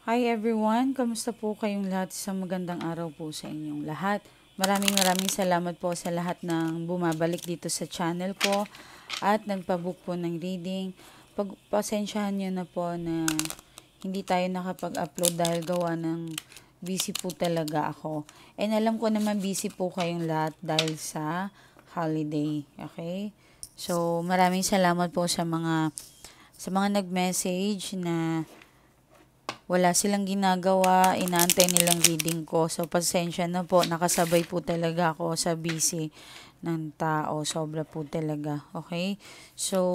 Hi everyone, kamusta po kayong lahat? Isang magandang araw po sa inyong lahat. Maraming salamat po sa lahat ng bumabalik dito sa channel ko at nagpabook po ng reading. Pagpasensyahan nyo na po na hindi tayo nakapag-upload dahil gawa ng busy po talaga ako. And alam ko naman busy po kayong lahat dahil sa holiday. Okay? So, maraming salamat po sa mga nag-message na wala silang ginagawa, inaantay nilang reading ko. So, pasensya na po, nakasabay po talaga ako sa busy ng tao. Sobra po talaga, okay? So,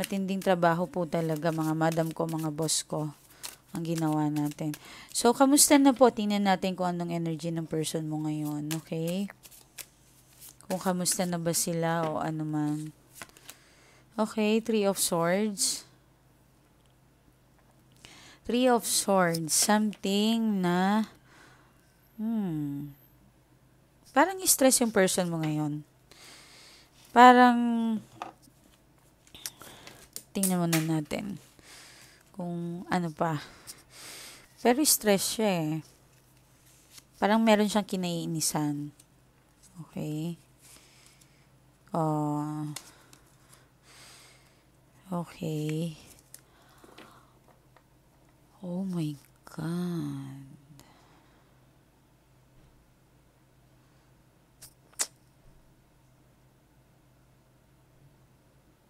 matinding trabaho po talaga mga madam ko, mga boss ko, ang ginawa natin. So, kamusta na po? Tingnan natin kung anong energy ng person mo ngayon, okay? Kung kamusta na ba sila o ano man. Okay, Three of Swords. Three of Swords, something na, parang stress yung person mo ngayon. Parang, tingnan muna natin kung ano pa. Pero stress siya eh. Parang meron siyang kinaiinisan. Okay. Okay. Oh my God.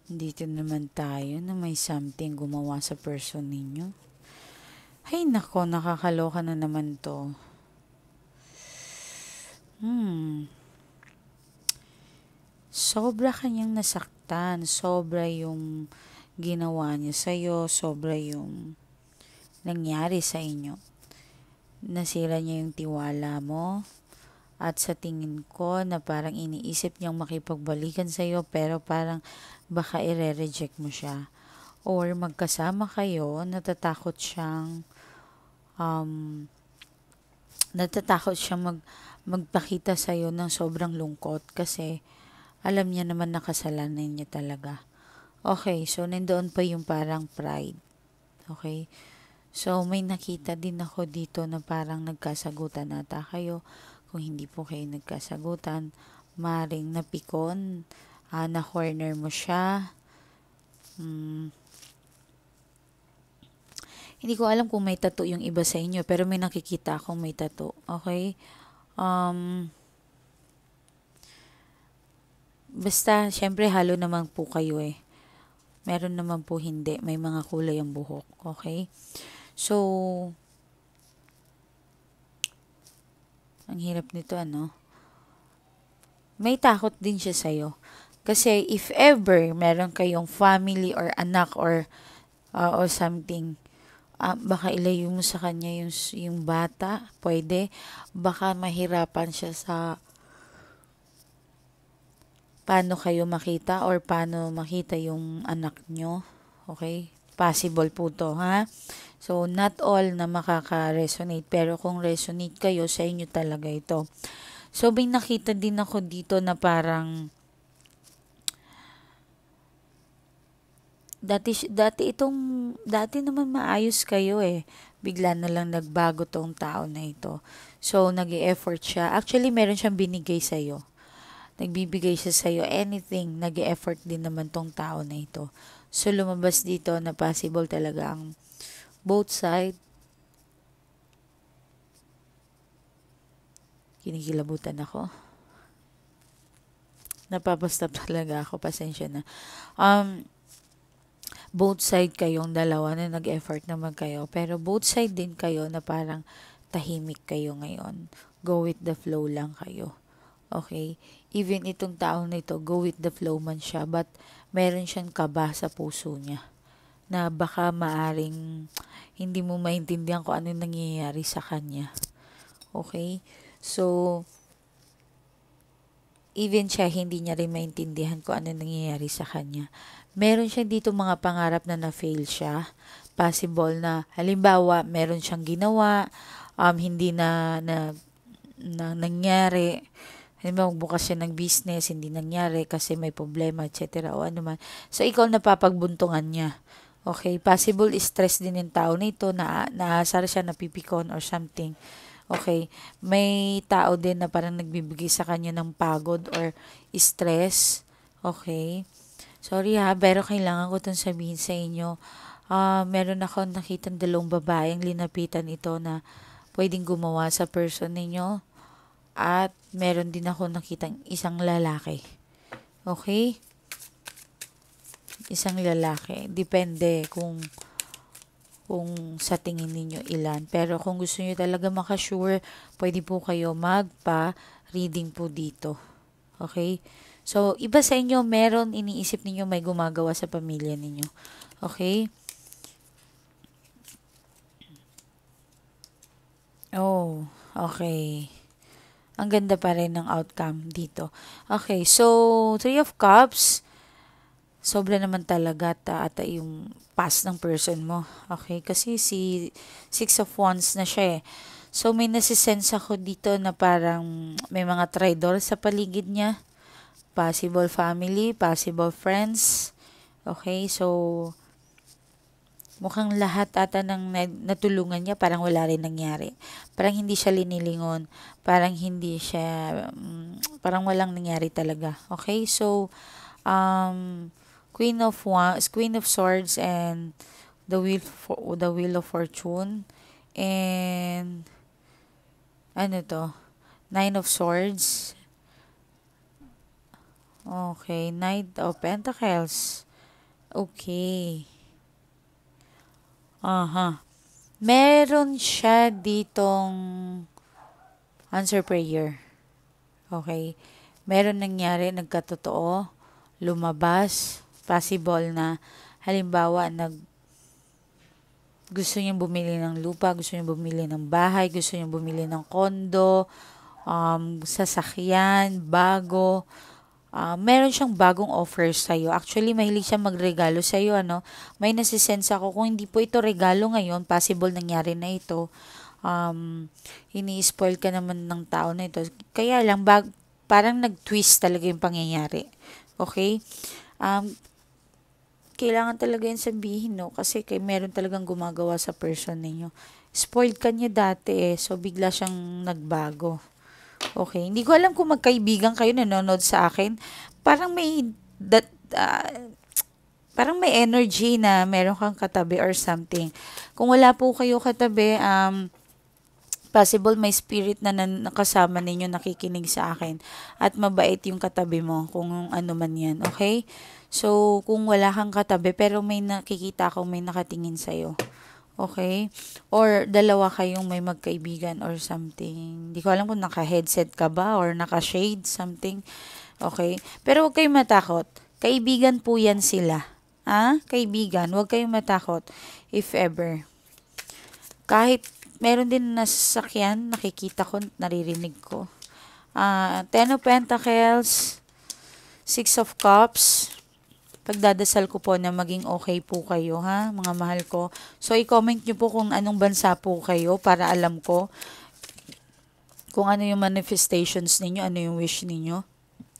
Dito naman tayo na may something gumawa sa person ninyo. Ay nako, nakakaloka na naman to. Sobra kanyang nasaktan. Sobra yung ginawa niya sa'yo. Sobra yung nangyari sa inyo. Nasira niya yung tiwala mo. At sa tingin ko na parang iniisip niyang makipagbalikan sa'yo pero parang baka i-reject mo siya. Or magkasama kayo, natatakot siyang magpakita sa'yo ng sobrang lungkot kasi alam niya naman na kasalanan niya talaga. Okay, so nandoon pa yung parang pride. Okay? So, may nakita din ako dito na parang nagkasagutan ata kayo. Kung hindi po kayo nagkasagutan, maring napikon, na-corner mo siya. Hindi ko alam kung may tattoo yung iba sa inyo, pero may nakikita akong may tattoo. Okay? Basta, syempre, halo naman po kayo eh. Meron naman po hindi. May mga kulay ang buhok. Okay? So, ang hirap nito, ano? May takot din siya sa'yo. Kasi if ever meron kayong family or anak or something, baka ilayo mo sa kanya yung bata, pwede. Baka mahirapan siya sa paano kayo makita or paano makita yung anak nyo. Okay? Possible po to, ha? So, not all na makaka-resonate. Pero kung resonate kayo, sa inyo talaga ito. So, may nakita din ako dito na parang dati naman maayos kayo eh. Bigla na lang nagbago tong tao na ito. So, nag-e-effort siya. Actually, meron siyang binigay sa'yo. Nagbibigay siya sa'yo anything. Nag-e-effort din naman tong tao na ito. So, lumabas dito na possible talaga ang both side. Kinikilabutan ako. Napapastop talaga ako. Pasensya na. Both side kayong dalawa na nag-effort naman kayo. Pero both side din kayo na parang tahimik kayo ngayon. Go with the flow lang kayo. Okay? Even itong tao na ito, go with the flow man siya. But meron siyang kaba sa puso niya. Na baka maaring hindi mo maintindihan kung ano nangyayari sa kanya. Okay? So, even siya, hindi niya rin maintindihan kung ano nangyayari sa kanya. Meron siya dito mga pangarap na na-fail siya. Possible na, halimbawa, meron siyang ginawa, hindi na nangyari. Halimbawa, magbukas siya ng business, hindi nangyari kasi may problema, etc. o ano man. So, ikaw napapagbuntungan niya. Okay, possible stress din yung tao nito, naasar siya, napipikon or something. Okay, may tao din na parang nagbibigay sa kanya ng pagod or stress. Okay, sorry ha, pero kailangan ko itong sabihin sa inyo. Meron ako nakita dalawang babaeng linapitan ito na pwedeng gumawa sa person ninyo. At meron din ako nakitang isang lalaki. Okay? Isang lalaki. Depende kung sa tingin ninyo ilan. Pero kung gusto niyo talaga makasure, pwede po kayo magpa-reading po dito. Okay? So, iba sa inyo, meron iniisip ninyo may gumagawa sa pamilya ninyo. Okay? Oh, okay. Ang ganda pa rin ng outcome dito. Okay, so, Three of Cups, sobra naman talaga ata yung past ng person mo. Okay, kasi si Six of Wands na siya eh. So, may nasisense ako dito na parang may mga traitor sa paligid niya. Possible family, possible friends. Okay, so, mukhang lahat ata ng natulungan niya, parang wala rin nangyari. Parang hindi siya linilingon. Parang hindi siya, parang walang nangyari talaga. Okay, so, Queen of Swords and the Wheel of Fortune. And, ano to? Nine of Swords. Okay, Knight of Pentacles. Okay. Aha. Meron siya ditong answer prayer. Okay. Meron nangyari, nagkatotoo, lumabas, possible na, halimbawa, gusto niyang bumili ng lupa, gusto niyang bumili ng bahay, gusto niyang bumili ng kondo, sasakyan, bago, meron siyang bagong offer sa'yo. Actually, mahilig siya magregalo sa'yo, ano. May nasisense ako, kung hindi po ito regalo ngayon, possible nangyari na ito. Ini-spoil ka naman ng tao na ito. Kaya lang, parang nag-twist talaga yung pangyayari. Okay? Kailangan talaga yung sabihin, no? Kasi meron talagang gumagawa sa person ninyo. Spoiled ka niya dati eh, so bigla siyang nagbago. Okay, hindi ko alam kung magkaibigan kayo nanonood sa akin. Parang parang may energy na meron kang katabi or something. Kung wala po kayo katabi, possible may spirit na nakasama ninyo nakikinig sa akin at mabait yung katabi mo kung ano man yan, okay? So, kung wala kang katabi pero may nakikita akong may nakatingin sa'yo, okay? Or dalawa kayong may magkaibigan or something. Hindi ko alam kung naka-headset ka ba or naka-shade something. Okay? Pero huwag kayong matakot. Kaibigan po yan sila. Kaibigan. Huwag kayong matakot if ever. Kahit meron din nasasakyan, nakikita ko, naririnig ko. Ten of Pentacles, Six of Cups. Pagdadasal ko po na maging okay po kayo, ha, mga mahal ko. So, i-comment nyo po kung anong bansa po kayo para alam ko kung ano yung manifestations ninyo, ano yung wish ninyo.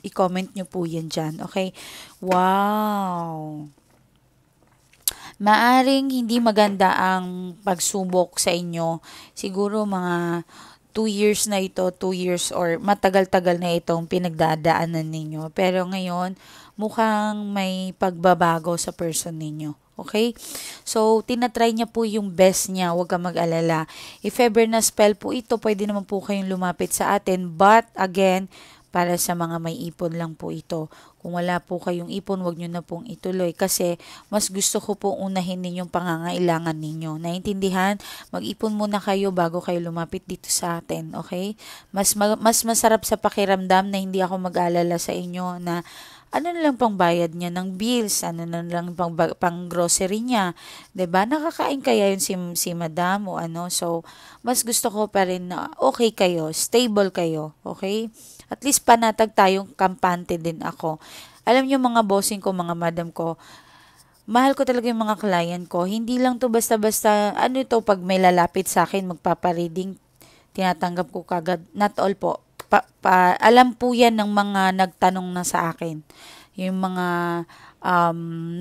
I-comment nyo po yan dyan, okay? Wow! Maaring hindi maganda ang pagsubok sa inyo. Siguro mga 2 years na ito, 2 years or matagal-tagal na itong pinagdadaanan ninyo. Pero ngayon, mukhang may pagbabago sa person ninyo. Okay? So, tinatry niya po yung best niya. Huwag kang mag-alala. If ever na spell po ito, pwede naman po kayong lumapit sa atin. But, again, para sa mga may ipon lang po ito. Kung wala po kayong ipon, wag nyo na pong ituloy kasi mas gusto ko pong unahin ninyong pangangailangan ninyo. Naintindihan? Mag-ipon muna kayo bago kayo lumapit dito sa atin, okay? Mas masarap sa pakiramdam na hindi ako mag-alala sa inyo na ano na lang pang bayad niya ng bills, ano na lang pang grocery niya. 'Di ba? Nakakain kaya yun si madam o ano. So, mas gusto ko pa rin na okay kayo, stable kayo, okay? At least panatag tayong kampante din ako. Alam niyo mga bossing ko, mga madam ko, mahal ko talaga yung mga client ko. Hindi lang to basta-basta, ano ito, pag may lalapit sa akin, magpapareading, tinatanggap ko kagad. Not all po. Alam po yan ng mga nagtanong na sa akin. Yung mga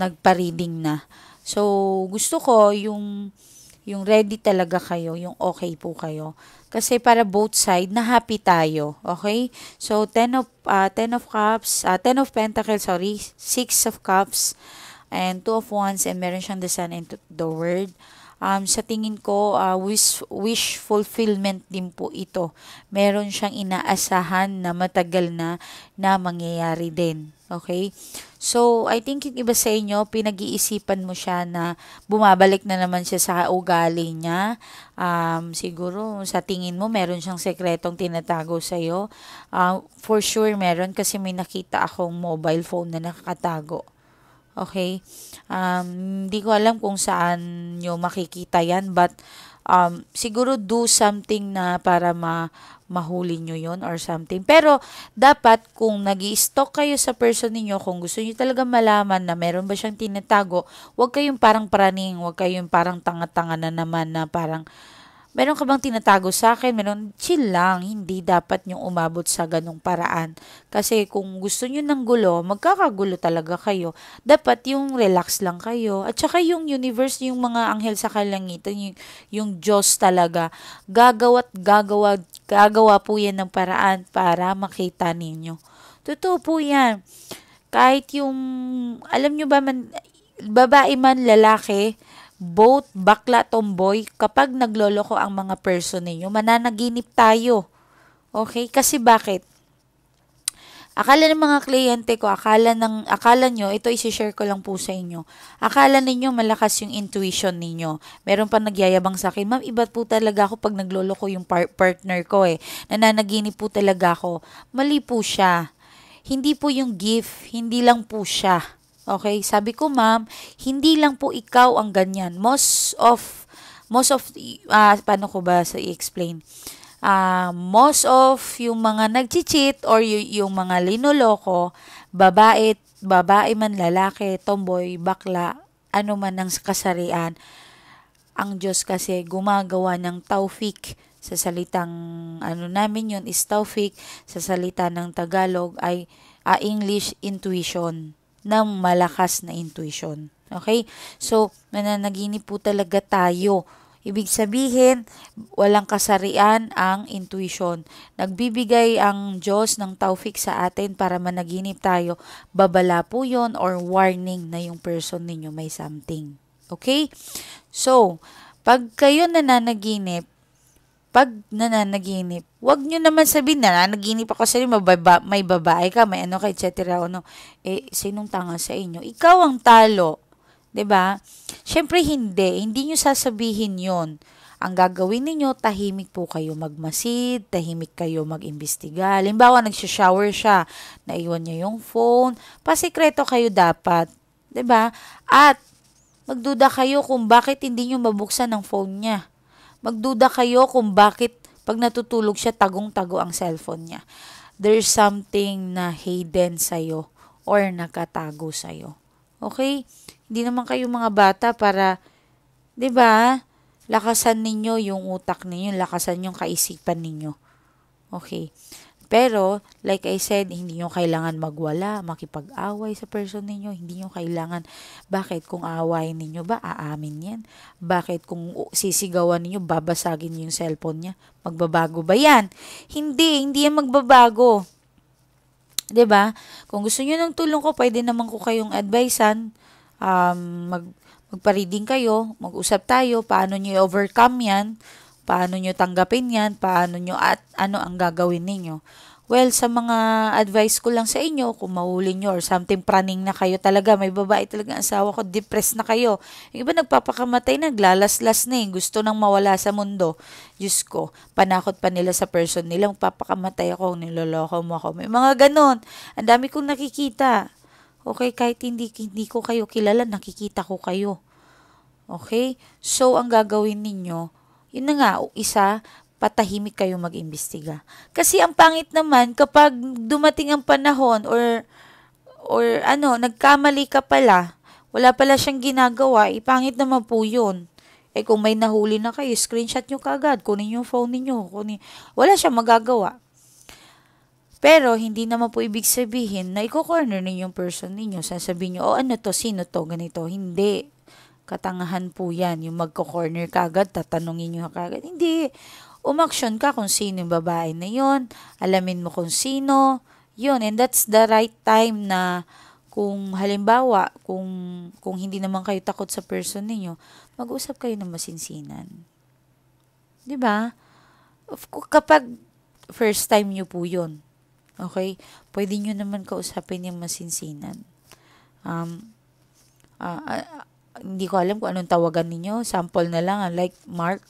nagpa-reading na. So, gusto ko yung ready talaga kayo, yung okay po kayo. Kasi para both side, na happy tayo. Okay? So, 10 of cups, 10 of pentacles, sorry, 6 of cups, and 2 of wands, and meron siyang the sun and the word. Sa tingin ko, wish fulfillment din po ito. Meron siyang inaasahan na matagal na mangyayari din. Okay? So, I think yung iba sa inyo, pinag-iisipan mo siya na bumabalik na naman siya sa ugali niya. Siguro, sa tingin mo, meron siyang sekretong tinatago sa'yo. For sure, meron kasi may nakita akong mobile phone na nakakatago. Okay? Hindi ko alam kung saan nyo makikita yan, but siguro do something na para mahuli nyo yon or something. Pero, dapat kung nag-i-stalk kayo sa person ninyo, kung gusto nyo talaga malaman na meron ba siyang tinatago, huwag kayong parang praning, huwag kayong parang tanga-tanga na naman na parang meron ka bang tinatago sa akin? Meron, chill lang. Hindi dapat yung umabot sa ganong paraan. Kasi kung gusto nyo ng gulo, magkakagulo talaga kayo. Dapat yung relax lang kayo. At saka yung universe, yung mga anghel sa kalangitan, yung Diyos talaga, gagawa po yan ng paraan para makita ninyo. Totoo po yan. Kahit yung, alam nyo ba man, babae man, lalaki, both bakla, tomboy, kapag nagloloko ang mga person ninyo, mananaginip tayo. Okay? Kasi bakit? Akala ng mga kliyente ko, akala nyo, ito isi-share ko lang po sa inyo. Akala ninyo malakas yung intuition ninyo. Meron pa nagyayabang sa akin, ma'am, iba po talaga ako pag nagloloko yung partner ko Nananaginip po talaga ako. Mali po siya. Hindi po yung gift, hindi lang po siya. Okay, sabi ko ma'am, hindi lang po ikaw ang ganyan. Paano ko ba sa i-explain? Most of yung mga nag-cheat or yung mga linoloko, babae man, lalaki, tomboy, bakla, ano man ang kasarian, ang Diyos kasi gumagawa ng taufik. Sa salitang namin yun is taufik, sa salita ng Tagalog ay English intuition, ng malakas na intuition. Okay? So, nananaginip po talaga tayo. Ibig sabihin, walang kasarian ang intuition. Nagbibigay ang Diyos ng taufik sa atin para managinip tayo. Babala po yun or warning na yung person ninyo may something. Okay? So, pag kayo nananaginip, wag nyo naman sabihin na nananaginip ako sa inyo, may babae ka, may ano ka, etc. Sinong tanga sa inyo? Ikaw ang talo. 'Di ba? Syempre hindi nyo sasabihin 'yon. Ang gagawin niyo, tahimik po kayo magmasid, tahimik kayo mag-imbestiga. Halimbawa, nagsha-shower siya, naiwan niya yung phone, pasikreto kayo dapat. 'Di ba? At magduda kayo kung bakit hindi nyo mabuksan ang phone niya. Magduda kayo kung bakit pag natutulog siya, tagong-tago ang cellphone niya. There's something na hidden sa'yo or nakatago sa'yo. Okay? Hindi naman kayo mga bata para, 'di ba? Lakasan ninyo yung utak ninyo, lakasan yung kaisipan ninyo. Okay? Pero, like I said, hindi nyo kailangan magwala, makipag-away sa person ninyo. Hindi nyo kailangan. Bakit? Kung aawayin ninyo ba, aamin yan? Bakit? Kung sisigawan ninyo, babasagin yung cellphone niya? Magbabago ba yan? Hindi yan magbabago. 'Di ba? Kung gusto niyo ng tulong ko, pwede naman ko kayong advisean. Magpa-reading kayo, mag-usap tayo, paano niyo i-overcome yan, paano nyo tanggapin yan, paano nyo at ano ang gagawin ninyo. Well, sa mga advice ko lang sa inyo, kung mahuli nyo or something, praning na kayo talaga, may babae talaga ang asawa ko, depressed na kayo. Yung iba nagpapakamatay na, naglalaslas na gusto nang mawala sa mundo. Diyos ko, panakot pa nila sa person nila, magpapakamatay ako, niloloko mo ako. May mga ganon. Ang dami kong nakikita. Okay, kahit hindi ko kayo kilala, nakikita ko kayo. Okay? So, ang gagawin ninyo, yun na nga, isa, patahimik kayo mag-imbestiga. Kasi ang pangit naman, kapag dumating ang panahon or nagkamali ka pala, wala pala siyang ginagawa, pangit naman po yun. Kung may nahuli na kayo, screenshot nyo kagad, kunin yung phone ninyo, wala siyang magagawa. Pero, hindi naman po ibig sabihin na i-corner ninyo yung person ninyo. Sasabihin nyo, ano to, sino to, ganito. Hindi. Katangahan po yan. Yung magko-corner ka agad, tatanungin nyo ka agad. Hindi. Umaksyon ka kung sino yung babae na yon. Alamin mo kung sino. Yun. And that's the right time na kung halimbawa, kung hindi naman kayo takot sa person ninyo, mag-usap kayo ng masinsinan. 'Di ba? Kapag first time nyo po yun, okay, pwede nyo naman kausapin yung masinsinan. Hindi ko alam kung anong tawagan ninyo. Sample na lang, like Mark,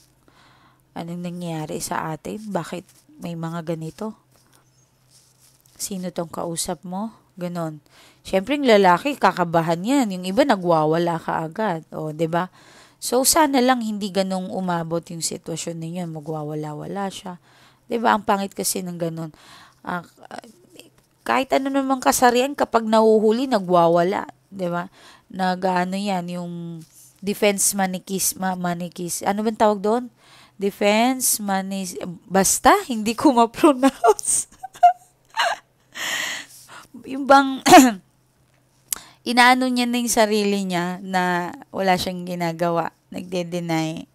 anong nangyayari sa atin? Bakit may mga ganito? Sino tong kausap mo? Ganon. Siyempre, yung lalaki, kakabahan yan. Yung iba, nagwawala ka agad. O, 'di ba? So, sana lang hindi ganong umabot yung sitwasyon ninyo. Magwawala-wala siya. 'Di ba? Ang pangit kasi ng ganon. Kahit ano namang kasarian, kapag nahuhuli, nagwawala. 'Di ba? Nag-ano yan, yung defense manikis. Ano bang tawag doon? Defense manis... Basta, hindi ko ma-pronounce. Yung bang inaano niya na yung sarili niya na wala siyang ginagawa. Nagde-deny.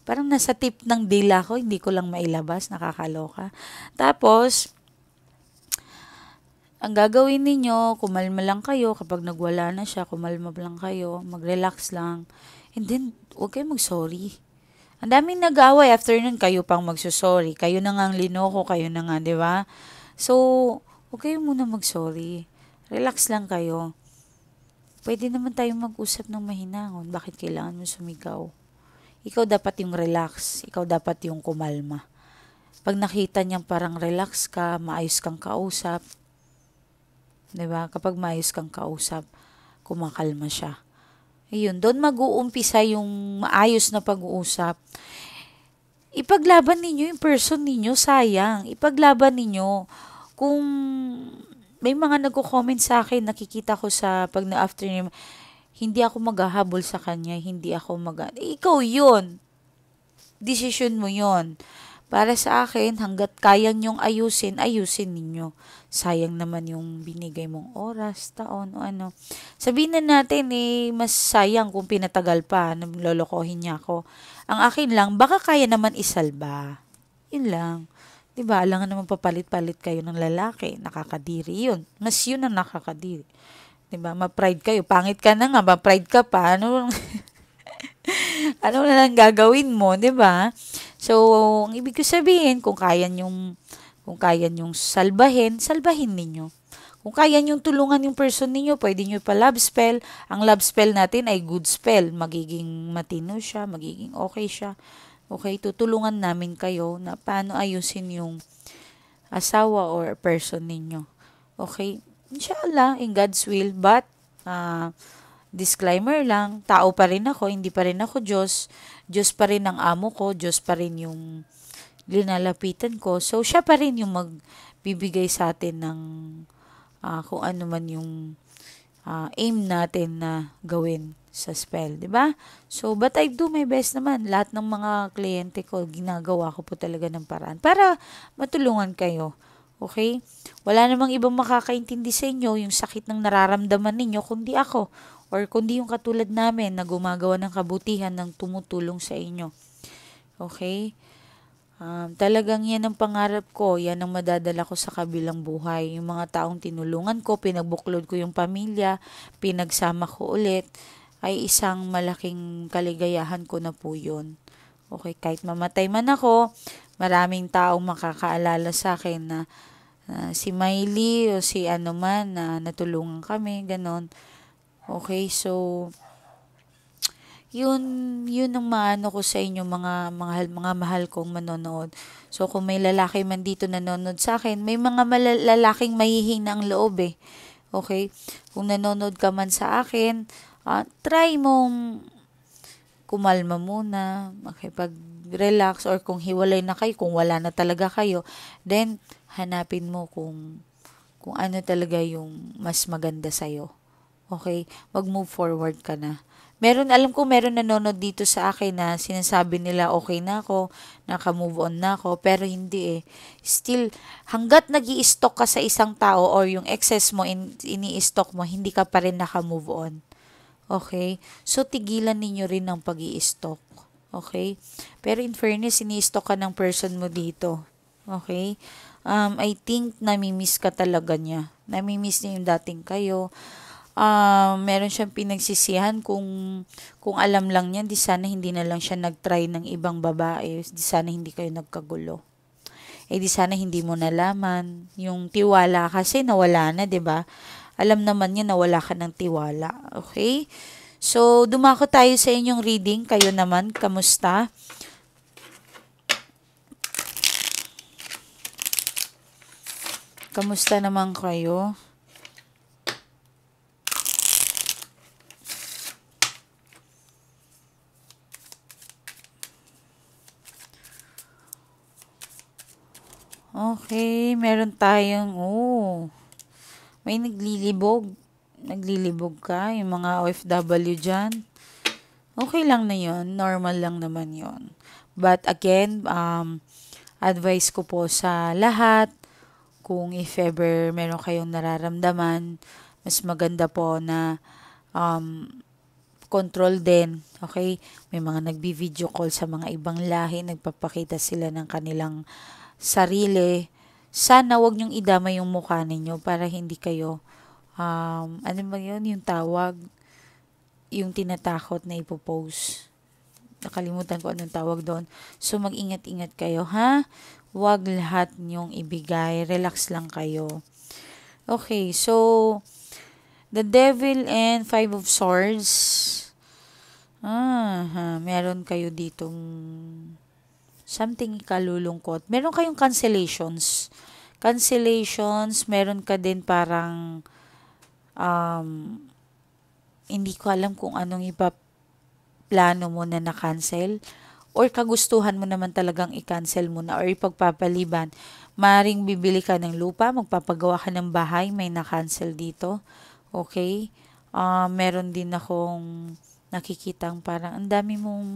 Parang nasa tip ng dila ko, hindi ko lang mailabas, nakakaloka. Tapos, ang gagawin ninyo, kumalma lang kayo. Kapag nagwala na siya, kumalma lang kayo. Mag-relax lang. And then, huwag kayo mag-sorry. Ang daming nag-away. After nun, kayo pang magsusorry. Kayo na nga ang linoko, kayo na nga, di ba? So, huwag kayo muna mag-sorry. Relax lang kayo. Pwede naman tayong mag-usap ng mahinahon. Bakit kailangan mo sumigaw? Ikaw dapat yung relax. Ikaw dapat yung kumalma. Pag nakita niyang parang relax ka, maayos kang kausap, diba? Kapag maayos kang kausap, kumakalma siya. Ayun, doon mag-uumpisa yung maayos na pag-uusap. Ipaglaban ninyo yung person ninyo, sayang. Ipaglaban ninyo. Kung may mga nagko-comment sa akin, nakikita ko sa pag na-afternoon, hindi ako maghahabol sa kanya, hindi ako ikaw yun. Decision mo yun. Para sa akin, hanggat kaya nyong ayusin ninyo. Sayang naman yung binigay mong oras, taon, o ano. Sabihin na natin, mas sayang kung pinatagal pa, lolokohin niya ako. Ang akin lang, baka kaya naman isalba. Yun lang. Diba, alangan naman papalit-palit kayo ng lalaki. Nakakadiri yun. Mas yun ang nakakadiri. Diba, ma-pride kayo. Pangit ka na nga, ma-pride ka pa. Ano na lang gagawin mo, diba? So, ang ibig ko sabihin, kung kaya nyong salbahin ninyo. Kung kaya nyong tulungan yung person ninyo, pwede nyo pa love spell. Ang love spell natin ay good spell. Magiging matino siya, magiging okay siya. Okay, tutulungan namin kayo na paano ayusin yung asawa or person ninyo. Okay, inshallah, in God's will. But, disclaimer lang, tao pa rin ako, hindi pa rin ako Diyos. Diyos pa rin ang amo ko, Diyos pa rin yung linalapitan ko. So, siya pa rin yung magbibigay sa atin ng kung ano man yung aim natin na gawin sa spell, di ba? So, but I do my best naman. Lahat ng mga kliyente ko, ginagawa ko po talaga ng paraan para matulungan kayo. Okay? Wala namang ibang makakaintindi sa inyo yung sakit ng nararamdaman ninyo kundi ako or kundi yung katulad namin na gumagawa ng kabutihan ng tumutulong sa inyo. Okay? Talagang yan ang pangarap ko, yan ang madadala ko sa kabilang buhay. Yung mga taong tinulungan ko, pinagbuklod ko yung pamilya, pinagsama ko ulit, ay isang malaking kaligayahan ko na po yun. Okay, kahit mamatay man ako, maraming taong makakaalala sa akin na si Miley o si ano man na natulungan kami, ganon. Okay, so yun ang maano ko sa inyo mga mahal kong manonood. So kung may lalaki man dito nanonood sa akin, may mga lalaking mahihina ang loob eh. Okay? Kung nanonood ka man sa akin, try mong kumalma muna, makipag-relax, or kung hiwalay na kayo, kung wala na talaga kayo, then hanapin mo kung ano talaga yung mas maganda sa'yo. Okay? Mag-move forward ka na. Alam ko meron nanonood dito sa akin na sinasabi nila okay na ako, naka-move on na ako, pero hindi eh. Still, hanggat nag-i-stalk ka sa isang tao or yung excess mo, ini-stalk mo, hindi ka pa rin naka-move on. Okay? So, tigilan ninyo rin ng pag-i-stalk. Okay? Pero in fairness, ini-stalk ka ng person mo dito. Okay? I think namimiss ka talaga niya. Namimiss niya yung dating kayo. Meron siyang pinagsisihan kung alam lang niya, di sana hindi na lang siya nag-try ng ibang babae. Di sana hindi kayo nagkagulo. Di sana hindi mo nalaman. Yung tiwala kasi nawala na, 'di ba? Alam naman niya nawala ka ng tiwala. Okay? So, dumako tayo sa inyong reading. Kayo naman, kamusta? Kamusta naman kayo? Okay, meron tayong, may naglilibog. Naglilibog ka, yung mga OFW dyan. Okay lang na yon, normal lang naman yon. But again, advice ko po sa lahat, kung if ever meron kayong nararamdaman, mas maganda po na control din. Okay? May mga nagbi-video call sa mga ibang lahi, nagpapakita sila ng kanilang sarili. Sana wag niyong idamay yung mukha ninyo para hindi kayo, ano ba yun, yung tawag, yung tinatakot na ipopost. Nakalimutan ko anong tawag doon. So, mag-ingat-ingat kayo, ha? Wag lahat niyong ibigay. Relax lang kayo. Okay, so, the Devil and Five of Swords. Meron kayo ditong something ikalulungkot. Meron kayong cancellations. Meron ka din parang, hindi ko alam kung anong plano mo na na-cancel or kagustuhan mo naman talagang i-cancel mo na or ipagpapaliban. Maring bibili ka ng lupa, magpapagawa ka ng bahay, may na-cancel dito. Okay? Meron din akong nakikitang parang ang dami mong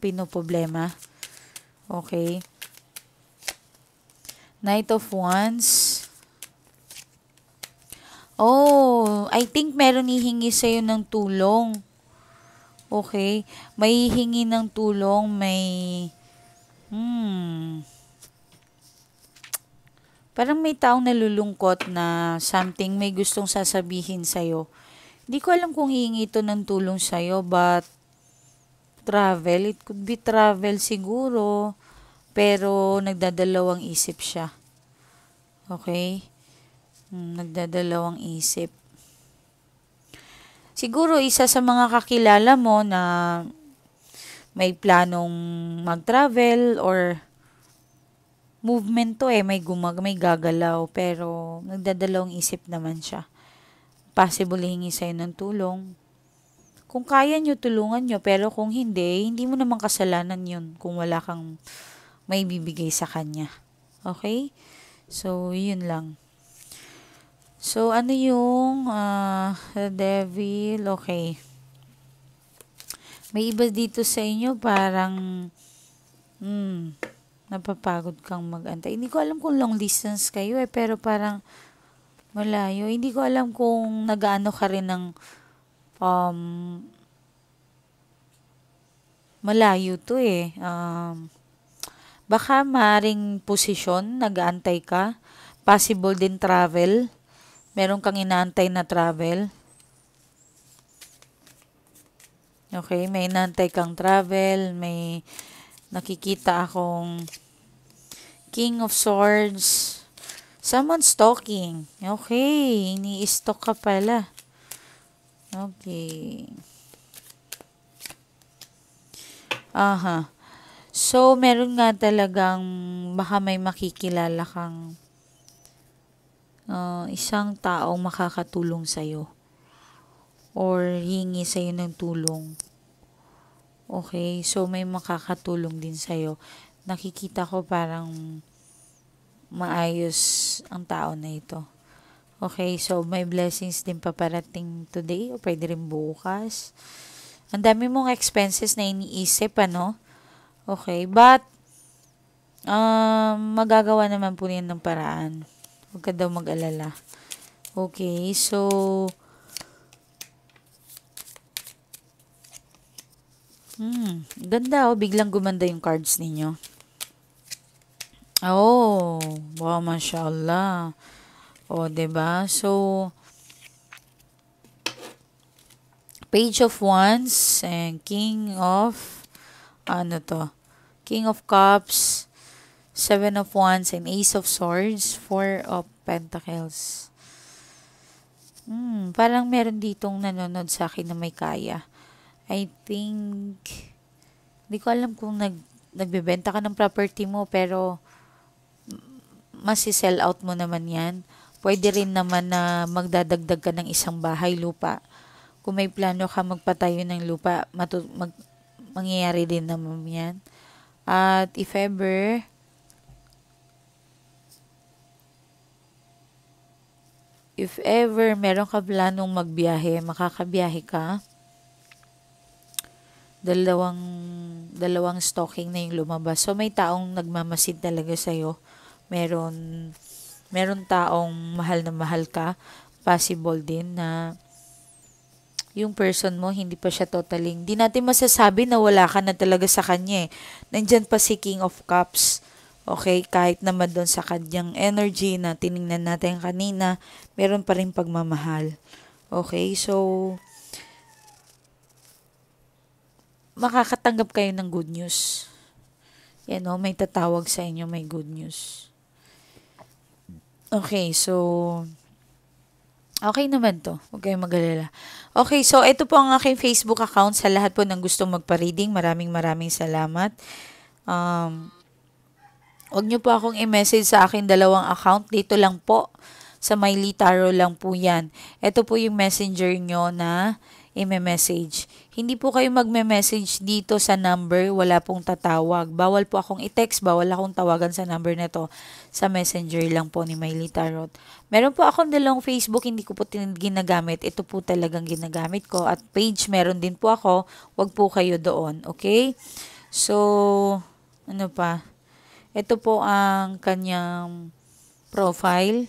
pinoproblema. Okay? Knight of Wands. I think meron hihingi sa'yo ng tulong. Okay? May hihingi ng tulong, parang may taong nalulungkot na something, may gustong sasabihin sa'yo. Hindi ko alam kung hihingi ito ng tulong sa'yo, but travel, it could be travel siguro, pero nagdadalawang isip siya. Okay? Nagdadalawang isip. Siguro isa sa mga kakilala mo na may planong mag-travel or movement to may gagalaw, pero nagdadalawang isip naman siya. Possible hingi sa'yo ng tulong. Kung kaya nyo, tulungan nyo, pero kung hindi mo naman kasalanan yun kung wala kang may bibigay sa kanya. Okay? So, yun lang. So, ano yung the Devil? Okay. May iba dito sa inyo parang napapagod kang mag-antay. Hindi ko alam kung long distance kayo pero parang malayo. Hindi ko alam kung nag-ano ka rin ng malayo to baka maring posisyon, nag-aantay ka. Possible din travel. Meron kang inaantay na travel. Okay, may inaantay kang travel. May nakikita akong King of Swords. Someone stalking. Okay, ini-stalk ka pala. Okay. So, meron nga talagang baka may makikilala kang isang taong makakatulong sa'yo or hingi sa'yo ng tulong. Okay, so may makakatulong din sa'yo. Nakikita ko parang maayos ang tao na ito. Okay, so may blessings din paparating today o pwede rin bukas. Ang dami mong expenses na iniisip, ano? Okay, but magagawa naman po niyan ng paraan. Huwag ka daw mag-alala. Okay, so Ganda oh. Biglang gumanda yung cards ninyo. Oh, wow, mashallah. Oh, 'di ba? So, Page of Wands and King of ano to? King of Cups, Seven of Wands and Ace of Swords, Four of Pentacles. Parang meron ditong nanonood sa akin na may kaya. I think, di ko alam kung nagbebenta ka ng property mo pero sell out mo naman yan. Pwede rin naman na magdadagdag ka ng isang bahay lupa. Kung may plano ka magpatayo ng lupa, mangyayari din naman yan. At if ever meron ka planong magbiyahe, makakabiyahe ka. Dalawang stalking na yung lumabas. So, may taong nagmamasid talaga sa'yo. Meron taong mahal na mahal ka. Possible din na yung person mo, hindi pa siya totally. Hindi natin masasabi na wala ka na talaga sa kanya eh. Nandyan pa si King of Cups. Okay, kahit naman doon sa kanyang energy na tiningnan natin kanina, meron pa rin pagmamahal. Okay, so makakatanggap kayo ng good news. Yan o, may tatawag sa inyo, may good news. Okay, so okay naman to. Huwag kayong mag-alala. Okay, so ito po ang aking Facebook account sa lahat po ng gustong magpa-reading. Maraming salamat. Huwag nyo po akong i-message sa aking dalawang account. Dito lang po. Sa Mylee Tarot lang po yan. Ito po yung messenger nyo na i-message. Hindi po kayo magme-message dito sa number. Wala pong tatawag. Bawal po akong i-text. Bawal akong tawagan sa number na to. Sa messenger lang po ni Mylee Tarot. Meron po akong dalawang Facebook. Hindi ko po ginagamit. Ito po talagang ginagamit ko. At page meron din po ako. Huwag po kayo doon. Okay? So, ano pa? Ito po ang kanyang profile.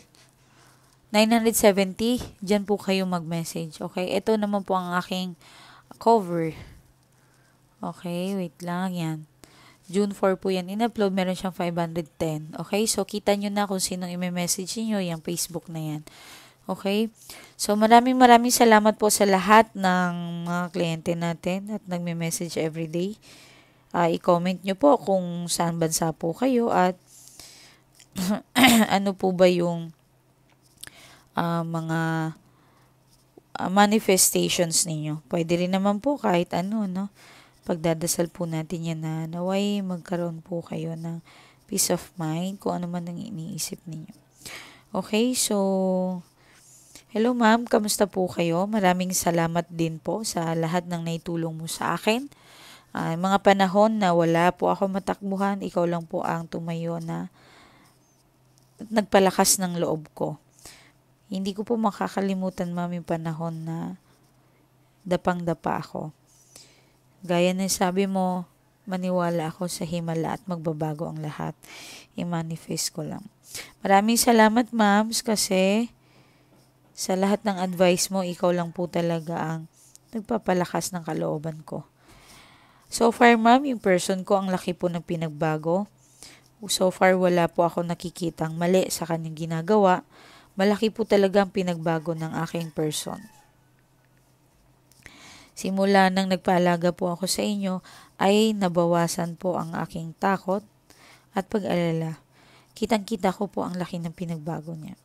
970. Diyan po kayo mag-message. Okay? Ito naman po ang aking cover. Okay? Wait lang. Yan. June 4 po yan in-upload. Meron siyang 510. Okay? So, kita nyo na kung sinong i-message nyo. Yung Facebook na yan. Okay? So, maraming salamat po sa lahat ng mga kliyente natin at nagme-message everyday. I-comment nyo po kung saan bansa po kayo at ano po ba yung mga manifestations ninyo. Pwede rin naman po kahit ano, no? Pagdadasal po natin yan na naway magkaroon po kayo ng peace of mind kung ano man ang iniisip ninyo. Okay, so hello ma'am, kamusta po kayo? Maraming salamat din po sa lahat ng naitulong mo sa akin. Mga panahon na wala po ako matakbuhan, ikaw lang po ang tumayo na nagpalakas ng loob ko. Hindi ko po makakalimutan, ma'am, yung panahon na dapang-dapa ako. Gaya na sabi mo, maniwala ako sa himala at magbabago ang lahat. I-manifest ko lang. Maraming salamat, ma'am, kasi sa lahat ng advice mo, ikaw lang po talaga ang nagpapalakas ng kalooban ko. So far, ma'am, yung person ko, ang laki po ng pinagbago. So far, wala po ako nakikitang mali sa kanyang ginagawa. Malaki po talaga ang pinagbago ng aking person. Simula nang nagpaalaga po ako sa inyo, ay nabawasan po ang aking takot at pag-alala. Kitang-kita ko po ang laki ng pinagbago niya.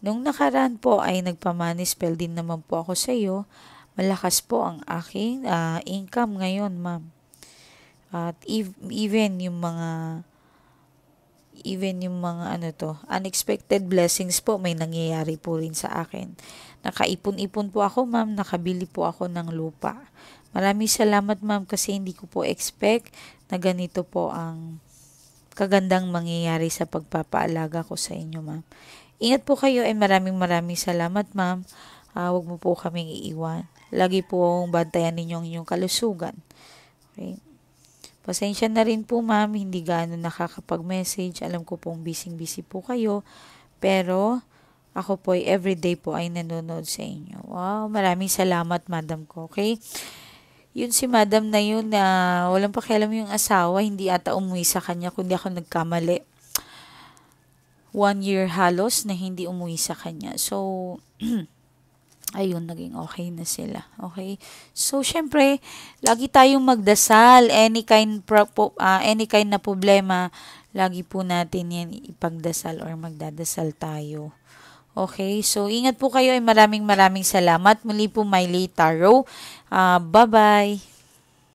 Nung nakaraan po ay nagpamanispel din naman po ako sa iyo. Malakas po ang aking income ngayon, ma'am. At even yung mga unexpected blessings po may nangyayari po rin sa akin. Nakaipon-ipon po ako, ma'am. Nakabili po ako ng lupa. Maraming salamat, ma'am, kasi hindi ko po expect na ganito po ang kagandang mangyayari sa pagpapaalaga ko sa inyo, ma'am. Ingat po kayo and maraming salamat, ma'am. Huwag mo po kaming iiwan. Lagi pong bantayan ninyong inyong kalusugan. Okay? Pasensya na rin po, ma'am, hindi gaano nakakapag-message. Alam ko pong busy po kayo. Pero ako po everyday po ay nanonood sa inyo. Wow, maraming salamat, madam ko. Okay? yun si madam na yun na walang pakialam yung asawa, hindi ata umuwi sa kanya, kundi ako nagkamali. 1 year halos na hindi umuwi sa kanya. So, ayun, naging okay na sila. Okay? So, syempre, lagi tayong magdasal. Any kind na problema, lagi po natin yan ipagdasal or magdadasal tayo. Okay? So, ingat po kayo. Maraming salamat. Muli po, Miley Taro. Bye-bye.